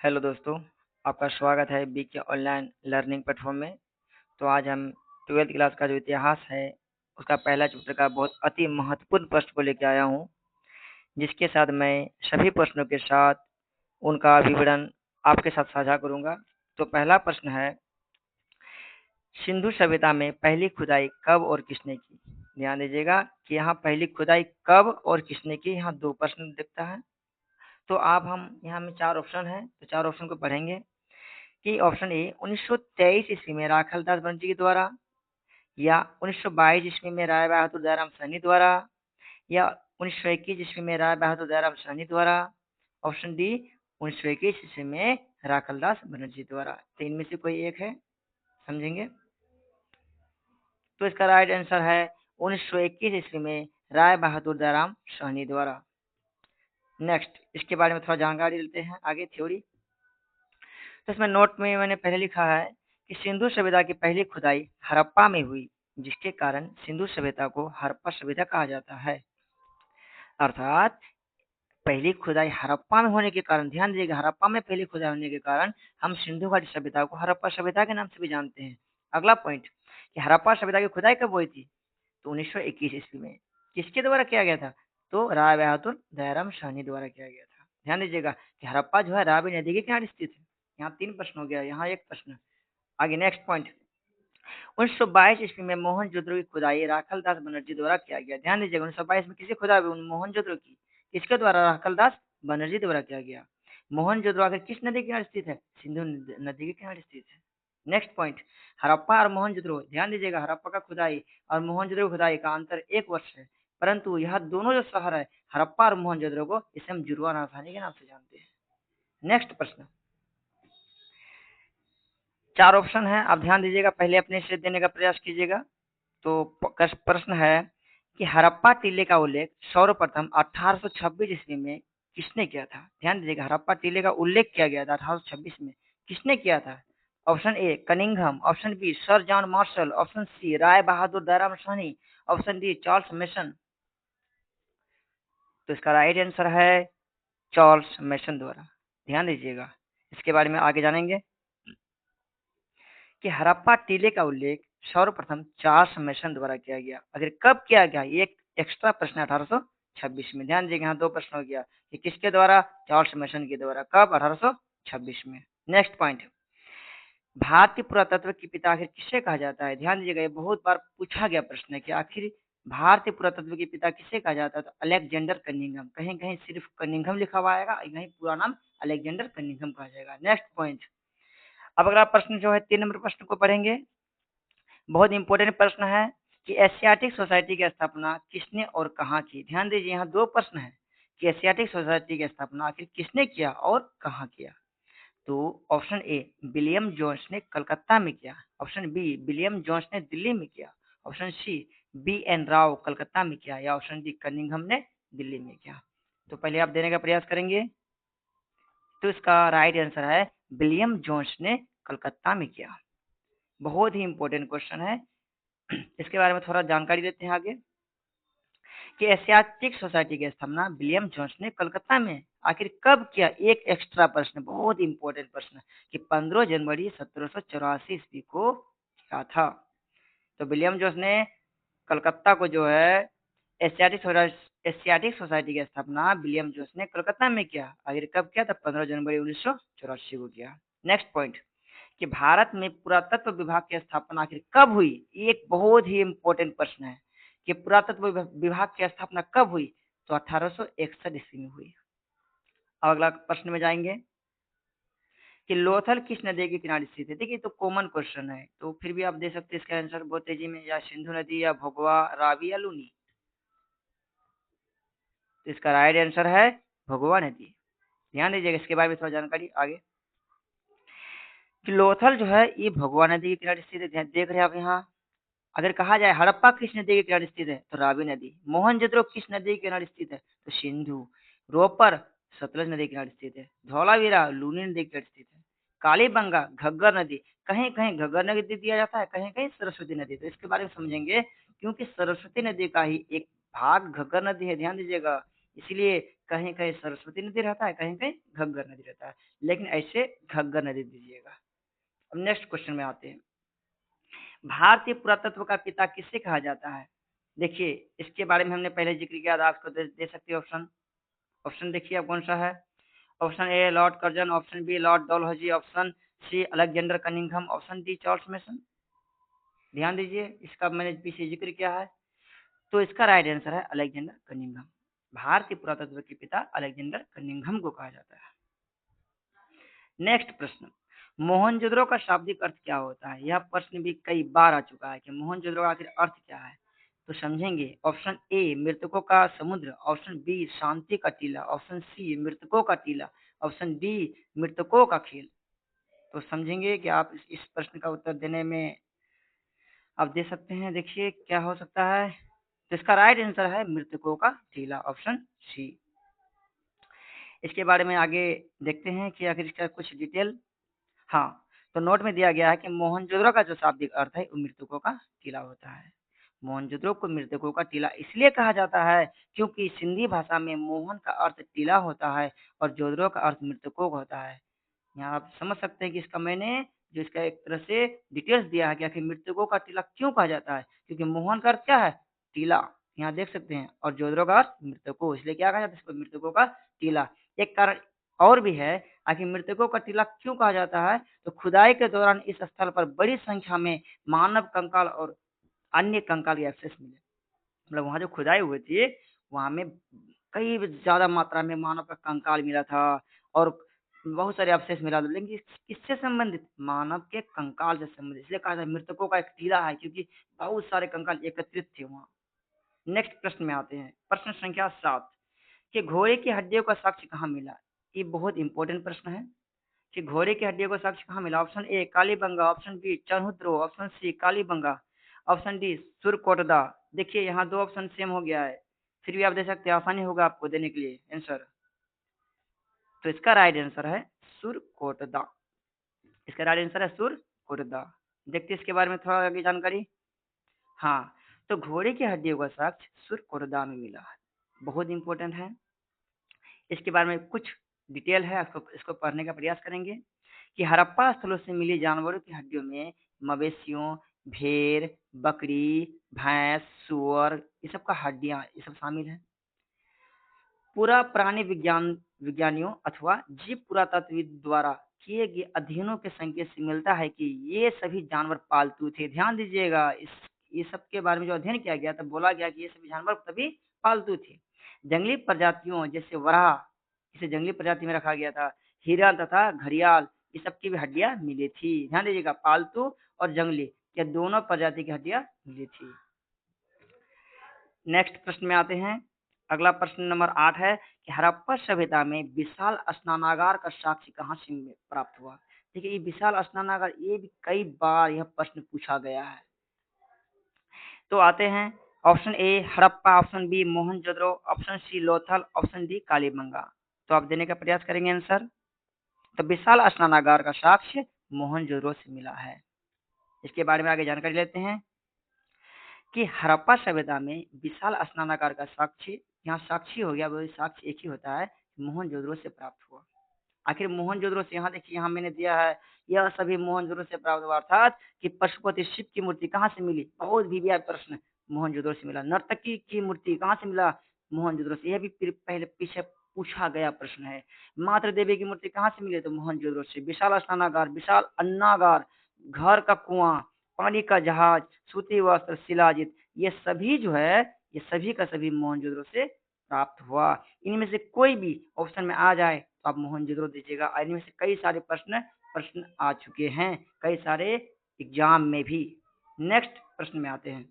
Hello दोस्तों, आपका स्वागत है बीके ऑनलाइन लर्निंग प्लेटफॉर्म में। तो आज हम 12th क्लास का जो इतिहास है, उसका पहला चैप्टर का बहुत अति महत्वपूर्ण प्रश्न को लेकर आया हूँ, जिसके साथ मैं सभी प्रश्नों के साथ उनका विवरण आपके साथ साझा करूँगा। तो पहला प्रश्न है, सिंधु सभ्यता में पहली खुदाई कब और किसने की? ध्यान दीजिएगा कि यहाँ पहली खुदाई कब और किसने की, यहाँ 2 प्रश्न दिखता है। तो अब हम यहाँ में 4 ऑप्शन है, तो 4 ऑप्शन को पढ़ेंगे कि ऑप्शन ए 1923 ईस्वी में राखलदास बनर्जी के द्वारा, या 1922 ईस्वी में राय बहादुर दयाराम साहनी द्वारा, या 1921 ईस्वी में राय बहादुर दयाराम साहनी द्वारा, ऑप्शन डी 1921 ईस्वी में राखलदास बनर्जी द्वारा। तो इनमें से कोई एक है, समझेंगे। तो इसका राइट आंसर है 1921 ईस्वी में राय बहादुर दयाराम साहनी द्वारा। नेक्स्ट, इसके बारे में थोड़ा जानकारी लेते हैं आगे, थ्योरी। तो इसमें नोट में मैंने पहले लिखा है कि सिंधु सभ्यता की पहली खुदाई हड़प्पा में हुई, जिसके कारण सिंधु सभ्यता को हड़प्पा सभ्यता कहा जाता है। अर्थात पहली खुदाई हड़प्पा में होने के कारण, ध्यान दीजिएगा, हड़प्पा में पहली खुदाई होने के कारण हम सिंधु घाटी सभ्यता को हड़प्पा सभ्यता के नाम से भी जानते हैं। अगला पॉइंट कि हड़प्पा सभ्यता की खुदाई कब हुई थी? तो 1921 ईस्वी में। किसके द्वारा किया गया था? तो राय बहादुर दयाराम साहनी द्वारा किया गया था। ध्यान दीजिएगा कि हड़प्पा जो है रावी नदी के किनारे स्थित है। यहाँ 3 प्रश्न हो गया, यहाँ 1 प्रश्न। आगे नेक्स्ट पॉइंट, 1922 ईस्वी में मोहनजोदड़ो की खुदाई राखलदास बनर्जी द्वारा किया गया। ध्यान दीजिएगा, 1922 में किसी खुदाई हुई? मोहनजोदड़ो की। किसके द्वारा? राखलदास बनर्जी द्वारा किया गया। मोहनजोदड़ो आखिर किस नदी के किनारे स्थित है? सिंधु नदी के किनारे स्थित है। नेक्स्ट पॉइंट, हड़प्पा और मोहनजोदड़ो, ध्यान दीजिएगा, हड़प्पा का खुदाई और मोहनजोदड़ो खुदाई का अंतर 1 वर्ष है, परंतु यह दोनों जो शहर है हड़प्पा और मोहनजोदड़ो को, इसे हम जुड़वा राजधानी के नाम से जानते हैं। नेक्स्ट प्रश्न, 4 ऑप्शन है, आप ध्यान दीजिएगा, पहले अपने से देने का प्रयास कीजिएगा। तो प्रश्न है कि हड़प्पा टीले का उल्लेख सर्वप्रथम 1826 ईस्वी में किसने किया था? ध्यान दीजिएगा, हड़प्पा टीले का उल्लेख किया गया था 1826 में। किसने किया था? Option A Cunningham, option B sir John Marshall, option C Rai Bahadur Dayaram Sahni, option D Charles Masson. तो इसका राइट आंसर है चार्ल्स मेसन द्वारा। ध्यान दीजिएगा, इसके बारे में आगे जानेंगे कि हड़प्पा टीले का उल्लेख सर्वप्रथम चार्ल्स मेसन द्वारा किया गया। अगर कब किया गया, एक एक्स्ट्रा प्रश्न 1826 में। ध्यान दीजिएगा, यहाँ 2 प्रश्न हो गया कि किसके द्वारा? चार्ल्स मेसन के द्वारा। कब? 1826 में। नेक्स्ट पॉइंट, भारतीय पुरातत्व के पिता आखिर किसे कहा जाता है? ध्यान दीजिएगा, ये बहुत बार पूछा गया प्रश्न है कि आखिर भारतीय पुरातत्व के पिता किसे कहा जाता है? तो अलेक्जेंडर कनिंघम। कहीं कहीं सिर्फ कनिंघम लिखा हुआ आएगा, कहीं पूरा नाम अलेक्जेंडर कनिंघम कहा जाएगा। नेक्स्ट पॉइंट, अब अगला प्रश्न जो है 3 नंबर प्रश्न को पढ़ेंगे। बहुत इंपॉर्टेंट प्रश्न है कि एशियाटिक सोसाइटी की स्थापना किसने और कहाँ की? ध्यान दीजिए, यहाँ 2 प्रश्न है कि एशियाटिक सोसाइटी की स्थापना आखिर किसने किया और कहाँ किया। तो ऑप्शन ए विलियम जोन्स ने कलकत्ता में किया, ऑप्शन बी विलियम जोन्स ने दिल्ली में किया, option C B N Rao Calcutta में किया, या ऑप्शन डी कनिंघम ने दिल्ली में किया। तो पहले आप देने का प्रयास करेंगे। तो इसका राइट आंसर है विलियम जोन्स ने कलकत्ता में किया। बहुत ही इंपॉर्टेंट क्वेश्चन है, इसके बारे में थोड़ा जानकारी देते हैं आगे कि एशियाटिक सोसाइटी की स्थापना विलियम जोन्स ने कलकत्ता में आखिर कब किया। एक एक्स्ट्रा प्रश्न, बहुत इंपॉर्टेंट प्रश्न कि 15 जनवरी 1784 ईस्वी को किया था। तो विलियम जोन्स ने कलकत्ता को जो है एशियाटिक सोसाइटी की स्थापना विलियम जोन्स ने कलकत्ता में किया। आखिर कब किया? था 15 जनवरी 1984 को किया। नेक्स्ट पॉइंट कि भारत में पुरातत्व विभाग की स्थापना आखिर कब हुई? एक बहुत ही इंपॉर्टेंट प्रश्न है कि पुरातत्व विभाग की स्थापना कब हुई? तो 1861 ईस्वी में हुई। अब अगला प्रश्न में जाएंगे कि लोथल किस नदी के किनारे स्थित है? देखिए, तो कॉमन क्वेश्चन है, तो फिर भी आप दे सकते हैं इसका आंसर बहुत तेजी में, या सिंधु नदी, या भोगवा, रावी, या लूनी। तो इसका राइट आंसर है भोगवा नदी। ध्यान दीजिएगा, इसके बारे में थोड़ा जानकारी आगे कि लोथल जो है ये भोगवा नदी के किनारे स्थित है। देख रहे हैं आप यहाँ। अगर कहा जाए हड़प्पा किस नदी के किनारे स्थित है? तो रावी नदी। मोहनजोदड़ो किस नदी के किनारे स्थित है? तो सिंधु। रोपर सतलज नदी के किनारे स्थित है। धौलावीरा लूनी नदी के किनारे स्थित है। कालीबंगा घग्गर नदी, कहीं कहीं घग्गर नदी दिया जाता है, कहीं कहीं सरस्वती नदी। तो इसके बारे में समझेंगे, क्योंकि सरस्वती नदी का ही एक भाग घग्गर नदी है, ध्यान दीजिएगा, इसलिए कहीं कहीं सरस्वती नदी रहता है, कहीं कहीं घग्गर नदी रहता है, लेकिन ऐसे घग्गर नदी दीजिएगा। अब नेक्स्ट क्वेश्चन में आते हैं, भारतीय पुरातत्व का पिता किसे कहा जाता है? देखिए इसके बारे में हमने पहले जिक्र किया था, आपको दे सकते हैं ऑप्शन। ऑप्शन देखिए अब कौन सा है। Option A Lord Curzon, option B Lord Dalhousie, option C Alexander Cunningham, option D Charles Masson. ध्यान दीजिए, इसका मैंने पीछे जिक्र किया है। तो इसका राइट आंसर है अलेक्जेंडर कनिंघम। भारतीय पुरातत्व के पिता अलेक्जेंडर कनिंघम को कहा जाता है। नेक्स्ट प्रश्न, मोहनजोदड़ो का शाब्दिक अर्थ क्या होता है? यह प्रश्न भी कई बार आ चुका है कि मोहनजोदड़ो का आखिर अर्थ क्या है। तो समझेंगे, ऑप्शन ए मृतकों का समुद्र, ऑप्शन बी शांति का टीला, ऑप्शन सी मृतकों का टीला, ऑप्शन डी मृतकों का खेल। तो समझेंगे कि आप इस प्रश्न का उत्तर देने में आप दे सकते हैं। देखिए क्या हो सकता है। तो इसका राइट आंसर है मृतकों का टीला, ऑप्शन सी। इसके बारे में आगे देखते हैं कि आखिर इसका कुछ डिटेल। हाँ, तो नोट में दिया गया है कि मोहनजोदड़ो का जो शाब्दिक अर्थ है वो मृतकों का टीला होता है। मोहनजोदड़ो को मृतकों का टीला इसलिए कहा जाता है क्योंकि सिंधी भाषा में मोहन का अर्थ टीला होता है और जोदड़ो का अर्थ मृतकों का होता है। यहाँ आप समझ सकते हैं कि इसका मैंने जो इसका एक तरह से डिटेल्स दिया है कि आखिर मृतकों का टीला क्यों कहा जाता है, क्योंकि मोहन का अर्थ क्या है, टीला, यहाँ देख सकते हैं, और जोदड़ो का अर्थ मृतकों, इसलिए क्या कहा जाता है इसको, मृतकों का टीला। एक कारण और भी है, आखिर मृतकों का टीला क्यों कहा जाता है, तो खुदाई के दौरान इस स्थल पर बड़ी संख्या में मानव कंकाल और अन्य कंकाल के अवशेष मिले। मतलब वहाँ जो खुदाई हुई थी वहाँ में कई ज्यादा मात्रा में मानव का कंकाल मिला था और बहुत सारे अवशेष मिला था, लेकिन किससे संबंधित, मानव के कंकाल से संबंधित, इसलिए कहा था मृतकों का एक टीला है, क्योंकि बहुत सारे कंकाल एकत्रित थे वहाँ। नेक्स्ट प्रश्न में आते हैं, प्रश्न संख्या 7 कि घोड़े की हड्डियों का साक्ष्य कहाँ मिला। ये बहुत इंपॉर्टेंट प्रश्न है कि घोड़े की हड्डियों का साक्ष्य कहाँ मिला। Option A Kalibanga, option B Chanhudaro, option C Kalibanga, option D Surkotada. देखिए यहाँ दो ऑप्शन सेम हो गया है, फिर भी आप दे सकते हैं, आसानी होगा आपको देने के लिए आंसर। तो इसका राइट आंसर है सुरकोटदा। इसका राइट आंसर है सुरकोटदा। देखते हैं इसके बारे में थोड़ा आगे जानकारी। हाँ, तो घोड़े की हड्डियों का साक्ष्य सुरकोटदा में मिला है, बहुत इंपॉर्टेंट है। इसके बारे में कुछ डिटेल है, इसको पढ़ने का प्रयास करेंगे कि हड़प्पा स्थलों से मिली जानवरों की हड्डियों में मवेशियों, भेड़, बकरी, भैंस, सुअर, ये सब का हड्डियां ये सब शामिल है। पूरा प्राणी विज्ञानियों अथवा जीव पुरातत्वविद द्वारा किए गए अध्ययनों के संकेत से मिलता है कि ये सभी जानवर पालतू थे। ध्यान दीजिएगा, ये सब के बारे में जो अध्ययन किया गया तो बोला गया कि ये सभी जानवर तभी पालतू थे। जंगली प्रजातियों जैसे वराह, इसे जंगली प्रजाति में रखा गया था, हिरण तथा घड़ियाल, ये सब की भी हड्डियां मिली थी। ध्यान दीजिएगा, पालतू और जंगली ये दोनों प्रजाति की हड्डियां मिली थी। नेक्स्ट प्रश्न में आते हैं। अगला प्रश्न नंबर 8 है कि हड़प्पा सभ्यता में विशाल स्नानागार का साक्ष्य कहाँ से प्राप्त हुआ। देखिए ये विशाल स्नानागार, ये भी कई बार यह प्रश्न पूछा गया है। तो आते हैं, option A Harappa, option B Mohenjodaro, option C Lothal, option D Kalibangan. तो आप देने का प्रयास करेंगे आंसर। तो विशाल स्नानागार का साक्ष्य मोहनजोदड़ो से मिला है। इसके बारे में आगे जानकारी लेते हैं कि हड़प्पा सभ्यता में विशाल स्नानागार का साक्ष्य, यहाँ साक्षी हो गया, वो साक्ष्य एक ही होता है, मोहनजोदड़ो से प्राप्त हुआ। आखिर मोहनजोदड़ो से, यहाँ देखिए यहाँ मैंने दिया है, यह सभी मोहनजोदड़ो से प्राप्त हुआ, अर्थात कि पशुपति शिव की मूर्ति कहाँ से मिली, बहुत भी प्रश्न, मोहनजोदड़ो से मिला। नर्तकी की मूर्ति कहाँ से मिला, मोहनजोदड़ो से, यह भी पहले पीछे पूछा गया प्रश्न है। मातृ देवी की मूर्ति कहाँ से मिली, तो मोहनजोदड़ो से। विशाल स्नानागार, विशाल अन्नागार, घर का कुआं, पानी का जहाज, सूती वस्त्र, शिलाजित, ये सभी जो है, ये सभी का सभी मोहनजोदड़ो से प्राप्त हुआ। इनमें से कोई भी ऑप्शन में आ जाए तो आप मोहनजोदड़ो दीजिएगा। इनमें से कई सारे प्रश्न आ चुके हैं, कई सारे एग्जाम में भी। नेक्स्ट प्रश्न में आते हैं,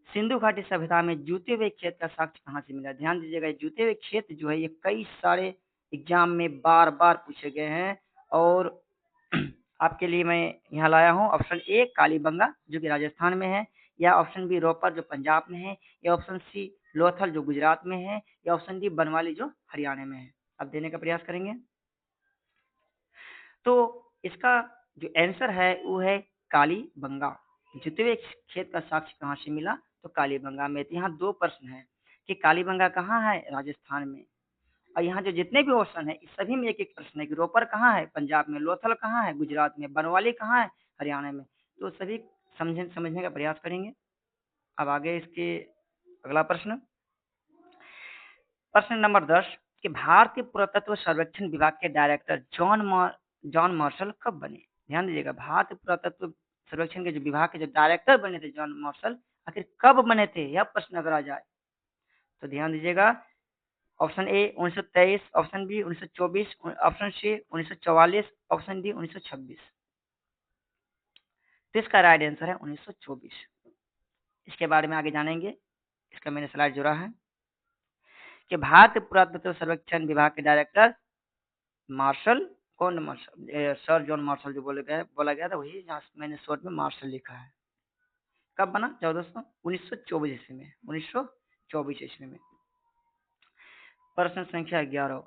सिंधु घाटी सभ्यता में जूते हुए खेत का साक्ष्य कहाँ से मिला। ध्यान दीजिएगा, जूते हुए खेत जो है ये कई सारे एग्जाम में बार बार पूछे गए हैं, और आपके लिए मैं यहाँ लाया हूँ ऑप्शन ए कालीबंगा जो कि राजस्थान में है, या ऑप्शन बी रोपर जो पंजाब में है, या ऑप्शन सी लोथल जो गुजरात में है, या ऑप्शन डी बनवाली जो हरियाणा में है। अब देने का प्रयास करेंगे। तो इसका जो आंसर है वो है कालीबंगा। जुते हुए खेत का साक्ष्य कहाँ से मिला, तो कालीबंगा में। यहाँ दो प्रश्न है कि कालीबंगा कहाँ है, राजस्थान में। और यहाँ जो जितने भी ऑप्शन है इस सभी में एक एक प्रश्न है कि रोपर कहाँ है, पंजाब में। लोथल कहाँ है, गुजरात में। बनवाली कहाँ है, हरियाणा में। तो सभी समझने का प्रयास करेंगे। अब आगे इसके अगला प्रश्न, प्रश्न नंबर 10 कि भारतीय पुरातत्व सर्वेक्षण विभाग के डायरेक्टर जॉन मार्शल कब बने। ध्यान दीजिएगा, भारतीय पुरातत्व सर्वेक्षण के जो विभाग के जो डायरेक्टर बने थे जॉन मार्शल, आखिर कब बने थे, यह प्रश्न अगर आ जाए तो ध्यान दीजिएगा। Option A 1923, option B 1924, option C 1944, option D 1926। तो इसका राइट आंसर है 1924। इसके बारे में आगे जानेंगे। इसका मैंने स्लाइड जोड़ा है कि भारतीय पुरातत्व सर्वेक्षण विभाग के डायरेक्टर मार्शल, कौन मार्शल, सर जॉन मार्शल जो बोला गया था वही, जहाँ मैंने शॉर्ट में मार्शल लिखा है। कब बना, जाओ दोस्तों, 1924 ईस्वी में, 1924 ईस्वी में। प्रश्न संख्या 11,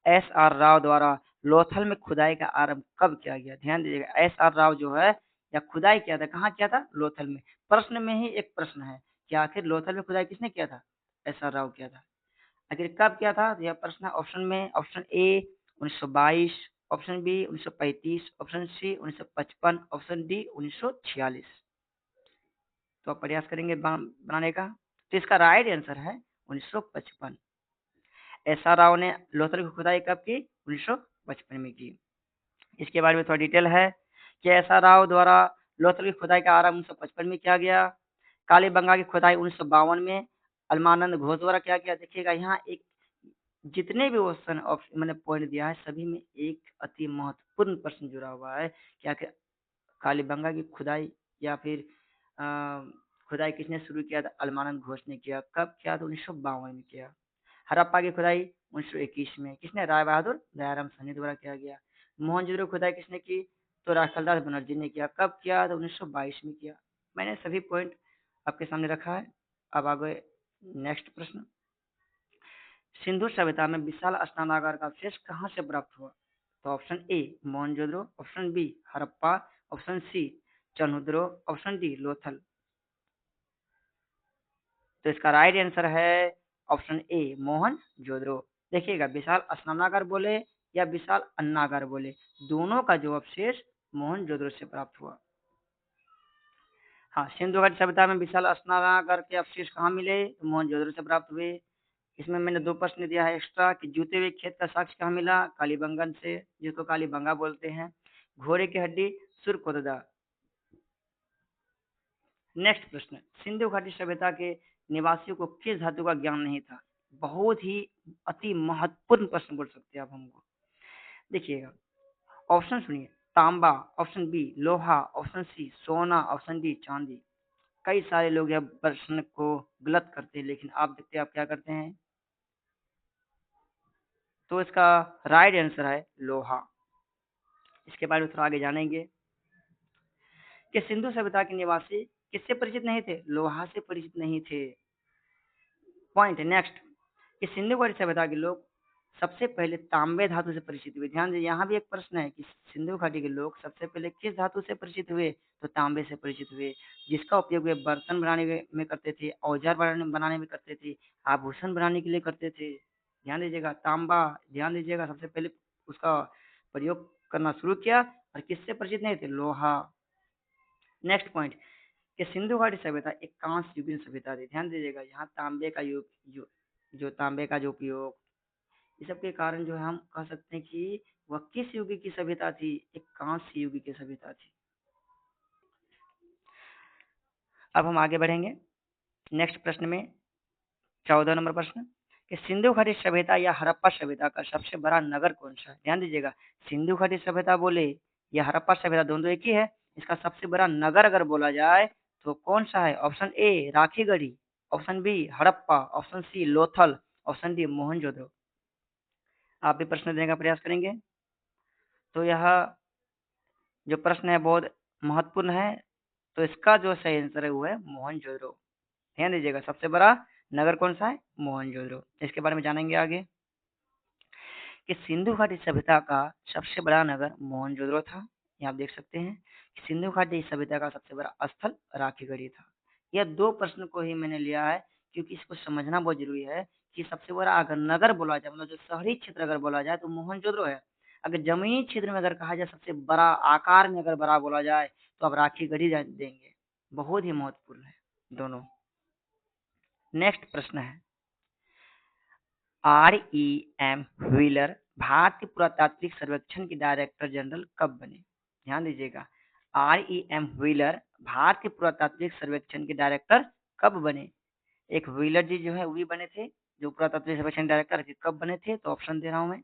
एस आर राव द्वारा लोथल में खुदाई का आरंभ कब किया गया। ध्यान दीजिएगा, एस आर राव जो है या खुदाई किया था, कहाँ किया था, लोथल में। प्रश्न में ही एक प्रश्न है कि आखिर लोथल में खुदाई किसने किया था, एस आर राव किया था। आखिर कब किया था, यह प्रश्न ऑप्शन में, option A 1922, option B 1935, option C 1955, option D 1946। तो आप प्रयास करेंगे बनाने का। तो इसका राइट आंसर है 1955। एस आर राव ने लोथल की खुदाई कब की, 1955 में की। इसके बारे में थोड़ा डिटेल है कि एस आर राव द्वारा लोथल की खुदाई का आरंभ 1955 में किया गया। कालीबंगा की खुदाई 1952 में अलमानंद घोष द्वारा किया गया। देखिएगा यहाँ एक जितने भी क्वेश्चन मैंने पॉइंट दिया है सभी में एक अति महत्वपूर्ण प्रश्न जुड़ा हुआ है कि आखिर कालीबंगा की खुदाई या फिर खुदाई किसने शुरू किया था, अलमानंद घोष ने किया। कब किया था, 1952 में किया। हड़प्पा की खुदाई 1921 में किसने, राय बहादुर दयाराम साहनी द्वारा किया गया। मोहनजोदड़ो खुदाई किसने की, तो राखालदास बनर्जी ने किया। कब किया, तो 1922 में किया। मैंने सभी पॉइंट आपके सामने रखा है। अब आगे नेक्स्ट प्रश्न, सिंधु सभ्यता में विशाल स्नानागार का अवशेष कहाँ से प्राप्त हुआ। तो option A Mohenjodaro, option B Harappa, option C Chanhudaro, option D Lothal. तो इसका राइट आंसर है ऑप्शन ए मोहनजोदड़ो। देखिएगा, विशाल स्नानागार बोले या विशाल अन्नागार बोले, दोनों का जो अवशेष मोहनजोदड़ो से प्राप्त हुआ। हाँ, सिंधु घाटी सभ्यता में विशाल स्नानागार के अवशेष कहाँ मिले, तो मोहनजोदड़ो से प्राप्त हुए। इसमें मैंने 2 प्रश्न दिया है एक्स्ट्रा कि जूते हुए खेत का साक्ष्य कहाँ मिला, कालीबंगन से, जिसको कालीबंगा बोलते हैं। घोड़े की हड्डी सुरकोतदा। नेक्स्ट प्रश्न, सिंधु घाटी सभ्यता के निवासियों को किस धातु का ज्ञान नहीं था। बहुत ही अति महत्वपूर्ण प्रश्न बोल सकते हैं आप हमको। देखिएगा, ऑप्शन सुनिए, तांबा, ऑप्शन बी लोहा, ऑप्शन सी सोना, ऑप्शन डी चांदी। कई सारे लोग यह प्रश्न को गलत करते हैं, लेकिन आप देखते हैं आप क्या करते हैं। तो इसका राइट आंसर है लोहा। इसके बारे में थोड़ा आगे जानेंगे कि सिंधु सभ्यता के निवासी किससे परिचित नहीं थे, लोहा से परिचित नहीं थे। पॉइंट नेक्स्ट, कि सिंधु घाटी सभ्यता के लोग सबसे पहले तांबे धातु से परिचित हुए। ध्यान दीजिए, यहाँ भी एक प्रश्न है कि सिंधु घाटी के लोग सबसे पहले किस धातु से परिचित हुए, तो तांबे से परिचित हुए, जिसका उपयोग वे बर्तन बनाने में करते थे, औजार बनाने में करते थे, आभूषण बनाने के लिए करते थे। ध्यान दीजिएगा, तांबा, ध्यान दीजिएगा, सबसे पहले उसका प्रयोग करना शुरू किया और किससे परिचित नहीं थे, लोहा। नेक्स्ट पॉइंट, कि सिंधु घाटी सभ्यता एक कांस्य युगीन सभ्यता थी। ध्यान दीजिएगा, यहाँ तांबे का जो तांबे का जो उपयोग, इस सब के कारण जो है हम कह सकते हैं कि वह किस युग की सभ्यता थी, एक कांस्य युग की सभ्यता थी। अब हम आगे बढ़ेंगे नेक्स्ट प्रश्न में। 14 नंबर प्रश्न, कि सिंधु घाटी सभ्यता या हड़प्पा सभ्यता का सबसे बड़ा नगर कौन सा है। ध्यान दीजिएगा, सिंधु घाटी सभ्यता बोले या हड़प्पा सभ्यता, दोनों एक ही है। इसका सबसे बड़ा नगर अगर बोला जाए तो कौन सा है, option A Rakhigarhi, option B Harappa, option C Lothal, option D Mohenjodaro. आप भी प्रश्न देने का प्रयास करेंगे। तो यह जो प्रश्न है बहुत महत्वपूर्ण है। तो इसका जो सही आंसर है वो है मोहनजोदड़ो। ध्यान दीजिएगा, सबसे बड़ा नगर कौन सा है, मोहनजोदड़ो। इसके बारे में जानेंगे आगे कि सिंधु घाटी सभ्यता का सबसे बड़ा नगर मोहनजोदड़ो था। ये आप देख सकते हैं कि सिंधु घाटी सभ्यता का सबसे बड़ा स्थल राखीगढ़ी था। यह 2 प्रश्न को ही मैंने लिया है क्योंकि इसको समझना बहुत जरूरी है कि सबसे बड़ा अगर नगर बोला जाए, मतलब जो शहरी क्षेत्र अगर बोला जाए तो मोहनजोदड़ो है। अगर जमीनी क्षेत्र में अगर कहा जाए सबसे बड़ा आकार में अगर बड़ा बोला जाए तो आप राखीगढ़ी देंगे। बहुत ही महत्वपूर्ण है दोनों। नेक्स्ट प्रश्न है, REM व्हीलर भारतीय पुरातात्विक सर्वेक्षण के डायरेक्टर जनरल कब बने? ध्यान दीजिएगा, REM व्हीलर भारतीय पुरातात्विक सर्वेक्षण के डायरेक्टर कब बने? एक व्हीलर जी जो है वही बने थे, जो पुरातात्विक सर्वेक्षण डायरेक्टर थे, कब बने थे? तो ऑप्शन दे रहा हूं मैं।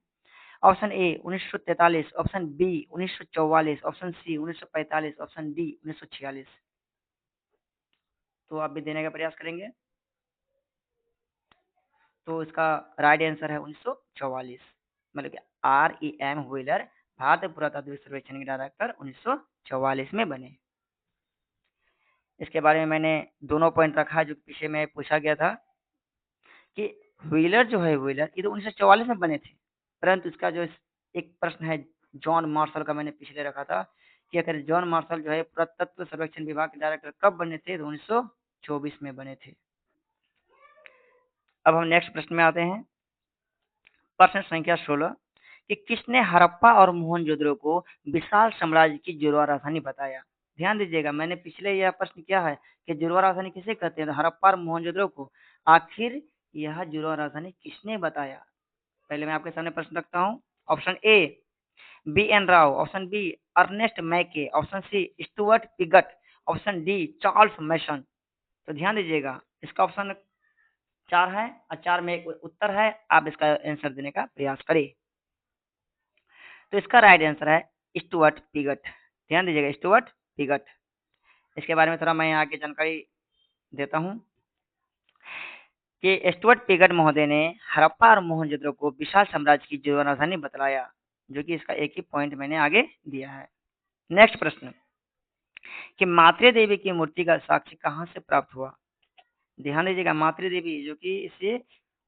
Option A 1943, option B 1944, option C 1945, option D 1946। तो आप भी देने का प्रयास करेंगे। तो इसका राइट आंसर है 1944। मतलब कि REM व्हीलर भारतीय पुरातात्विक सर्वेक्षण के डायरेक्टर 1944 में बने। इसके बारे में मैंने दोनों पॉइंट रखा है जो पीछे में पूछा गया था कि व्हीलर जो है व्हीलर ये तो 1944 में बने थे, परंतु इसका जो एक प्रश्न है जॉन मार्शल का मैंने पिछले रखा था कि अगर जॉन मार्शल जो है पुरातत्व सर्वेक्षण विभाग के डायरेक्टर कब बने थे? तो 1924 में बने थे। अब हम नेक्स्ट प्रश्न में आते हैं। प्रश्न संख्या 16 कि किसने हड़प्पा और मोहनजोदड़ो को विशाल साम्राज्य की जुड़वा राजधानी बताया? ध्यान दीजिएगा, मैंने पिछले यह प्रश्न किया है कि जुड़वा राजधानी किसे कहते हैं? तो हड़प्पा और मोहनजोदड़ो को। आखिर यह जुड़वा राजधानी किसने बताया? पहले मैं आपके सामने प्रश्न रखता हूँ। Option A BN Rao, option B Ernest Mackay, option C Stuart Piggott, option D Charles Masson. तो ध्यान दीजिएगा, इसका ऑप्शन 4 है और 4 में एक उत्तर है, आप इसका आंसर देने का प्रयास करें। तो इसका राइट आंसर है स्टुअर्ट पिगट। ध्यान दीजिएगा, स्टुअर्ट पिगट। इसके बारे में थोड़ा मैं आगे जानकारी देता हूँ कि स्टुअर्ट पिगट महोदय ने हड़प्पा और मोहनजोदड़ो को विशाल साम्राज्य की जुड़वा राजधानी बतलाया, जो कि इसका एक ही पॉइंट मैंने आगे दिया है। नेक्स्ट प्रश्न कि मातृ देवी की मूर्ति का साक्ष्य कहाँ से प्राप्त हुआ? ध्यान दीजिएगा, मातृ देवी जो कि इसे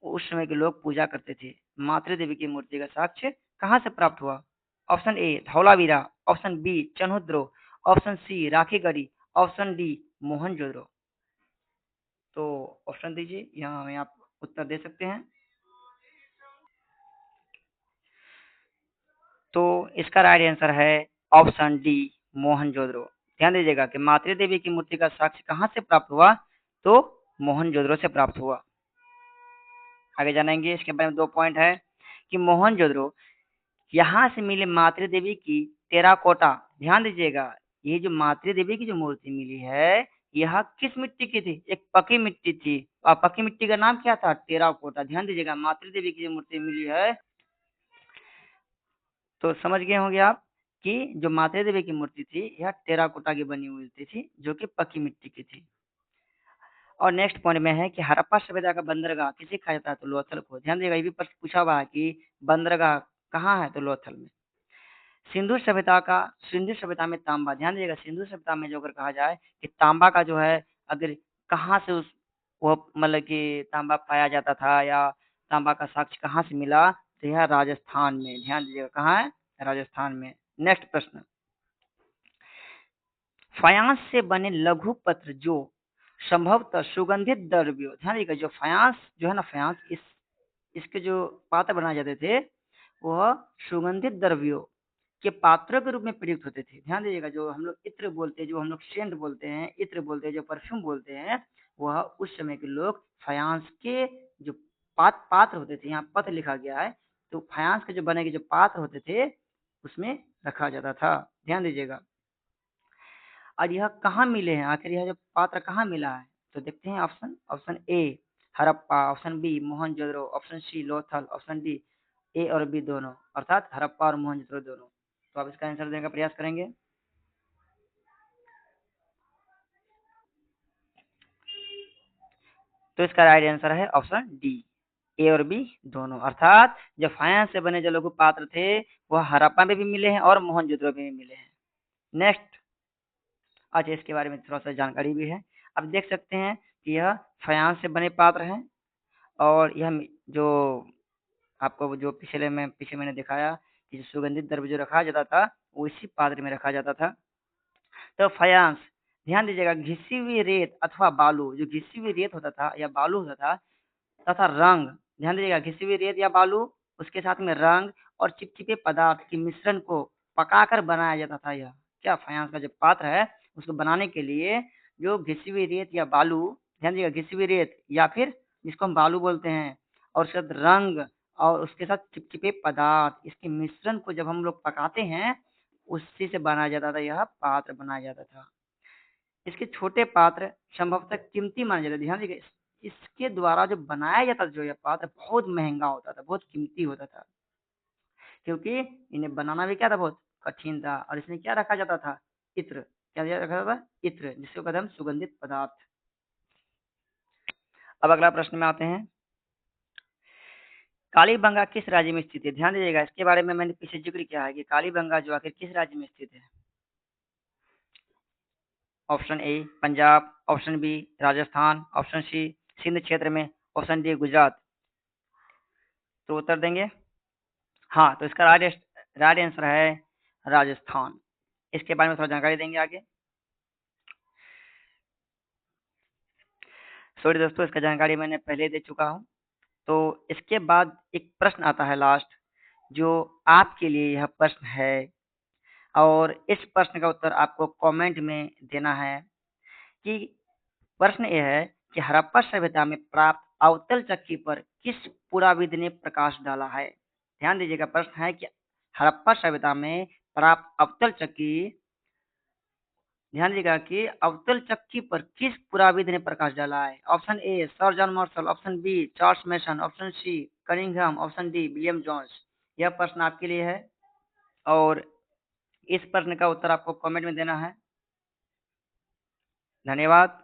उस समय के लोग पूजा करते थे। मातृ देवी की मूर्ति का साक्ष्य कहाँ से प्राप्त हुआ? Option A Dholavira, option B Chanhudaro, option C Rakhigarhi, option D Mohenjodaro. तो ऑप्शन दीजिए, यहाँ हमें आप उत्तर दे सकते हैं। तो इसका राइट आंसर है ऑप्शन डी मोहनजोदड़ो। ध्यान दीजिएगा कि मातृ देवी की मूर्ति का साक्ष्य कहाँ से प्राप्त हुआ? तो मोहनजोदड़ो से प्राप्त हुआ। आगे जानेंगे, इसके बारे में 2 पॉइंट है कि मोहनजोदड़ो यहाँ से मिले मातृ देवी की टेराकोटा। ध्यान दीजिएगा, ये जो मातृ देवी की जो मूर्ति मिली है यह किस मिट्टी की थी? एक पकी मिट्टी थी। और पकी मिट्टी का नाम क्या था? टेराकोटा। ध्यान दीजिएगा, मातृ देवी की जो मूर्ति मिली है, तो समझ गए होंगे आप कि जो मातृ देवी की मूर्ति थी यह टेराकोटा की बनी हुई थी, जो कि पकी मिट्टी की थी। और नेक्स्ट पॉइंट में है कि हड़प्पा सभ्यता का बंदरगाह किसे कहा जाता है? तो लोथल को। ध्यान दीजिएगा, ये भी प्रश्न पूछा हुआ है कि बंदरगाह कहाँ है? तो लोथल में। सिंधु सभ्यता में तांबा। ध्यान दीजिएगा, सिंधु सभ्यता में जो अगर कहा जाए कि तांबा का जो है अगर कहाँ से उस वो मतलब कि तांबा पाया जाता था या तांबा का साक्ष्य कहाँ से मिला? तो यह राजस्थान में। ध्यान दीजिएगा, कहाँ है? राजस्थान में। नेक्स्ट प्रश्न, फायांस से बने लघु पत्र जो संभवतः सुगंधित द्रव्यों। ध्यान दीजिएगा, जो फायांस जो है ना, फायांस इसके जो पात्र बनाए जाते थे वह सुगंधित द्रव्यों के पात्रों के रूप में प्रयुक्त होते थे। ध्यान दीजिएगा, जो हम लोग इत्र बोलते हैं, जो हम लोग सेंट बोलते हैं, इत्र बोलते हैं, जो परफ्यूम बोलते हैं, वह उस समय के लोग फायांस के जो पात्र होते थे, यहाँ पत्र लिखा गया है, तो फायांस के जो बने के जो पात्र होते थे उसमें रखा जाता था। ध्यान दीजिएगा, और यह कहाँ मिले हैं? आखिर यह जो पात्र कहाँ मिला है? तो देखते हैं option. Option A Harappa, option B Mohenjodaro, option C Lothal, option D A और बी दोनों, अर्थात हड़प्पा और मोहनजोदड़ो दोनों। तो आप इसका आंसर देने का प्रयास करेंगे। तो इसका राइट आंसर है ऑप्शन डी ए और बी दोनों, अर्थात जो फायांस से बने जो लघु पात्र थे वह हड़प्पा में भी मिले हैं और मोहनजोदड़ो में भी मिले हैं। नेक्स्ट, अच्छा इसके बारे में थोड़ा सा जानकारी भी है। अब देख सकते हैं कि यह फायांस से बने पात्र हैं और यह जो आपको जो पीछे मैंने दिखाया कि जो सुगंधित द्रव्य जो रखा जाता था वो इसी पात्र में रखा जाता था। तो फायांस ध्यान दीजिएगा, घिसी हुई रेत अथवा बालू, जो घिसी हुई रेत होता था या बालू होता था, तथा रंग, ध्यान दीजिएगा, घिसी हुई रेत या बालू, उसके साथ में रंग और चिपचिपे पदार्थ के मिश्रण को पकाकर बनाया जाता था। यह क्या फायांस का जो पात्र है उसको बनाने के लिए जो घिसी हुई रेत या बालू, ध्यान दीजिएगा, घिसी हुई रेत या फिर जिसको हम बालू बोलते हैं, और उसके साथ रंग और उसके साथ चिपचिपे पदार्थ, इसके मिश्रण को जब हम लोग पकाते हैं उसी से बनाया जाता था, यह पात्र बनाया जाता था। इसके छोटे पात्र संभवतः कीमती माने जाते, ध्यान दीजिए, इसके द्वारा जो बनाया जाता था जो यह पात्र बहुत महंगा होता था, बहुत कीमती होता था, क्योंकि इन्हें बनाना भी क्या था, बहुत कठिन था। और इसमें क्या रखा जाता था, इत्र, क्या रखा जाता था, इत्र, जिसको कहते हैं हम सुगंधित पदार्थ। अब अगला प्रश्न में आते हैं, कालीबंगा किस राज्य में स्थित है? ध्यान दीजिएगा, इसके बारे में मैंने पीछे जिक्र किया है कि कालीबंगा जो आखिर किस राज्य में स्थित है। Option A Punjab, option B Rajasthan, option C Sindh क्षेत्र में, ऑप्शन डी गुजरात। तो उत्तर देंगे, हाँ, तो इसका राइट आंसर है राजस्थान। इसके बारे में थोड़ा जानकारी देंगे आगे। सॉरी दोस्तों, इसका जानकारी मैंने पहले दे चुका हूँ। तो इसके बाद एक प्रश्न आता है लास्ट, जो आपके लिए यह प्रश्न है, और इस प्रश्न का उत्तर आपको कमेंट में देना है कि प्रश्न यह है कि हड़प्पा सभ्यता में प्राप्त अवतल चक्की पर किस पुराविद ने प्रकाश डाला है। ध्यान दीजिएगा, प्रश्न है कि हड़प्पा सभ्यता में प्राप्त अवतल चक्की, ध्यान दीजिएगा कि अवतल चक्की पर किस पुराविद ने प्रकाश डाला है। Option A sir John Marshall, option B Charles Masson, option C Cunningham, option D William Jones. यह प्रश्न आपके लिए है, और इस प्रश्न का उत्तर आपको कमेंट में देना है। धन्यवाद।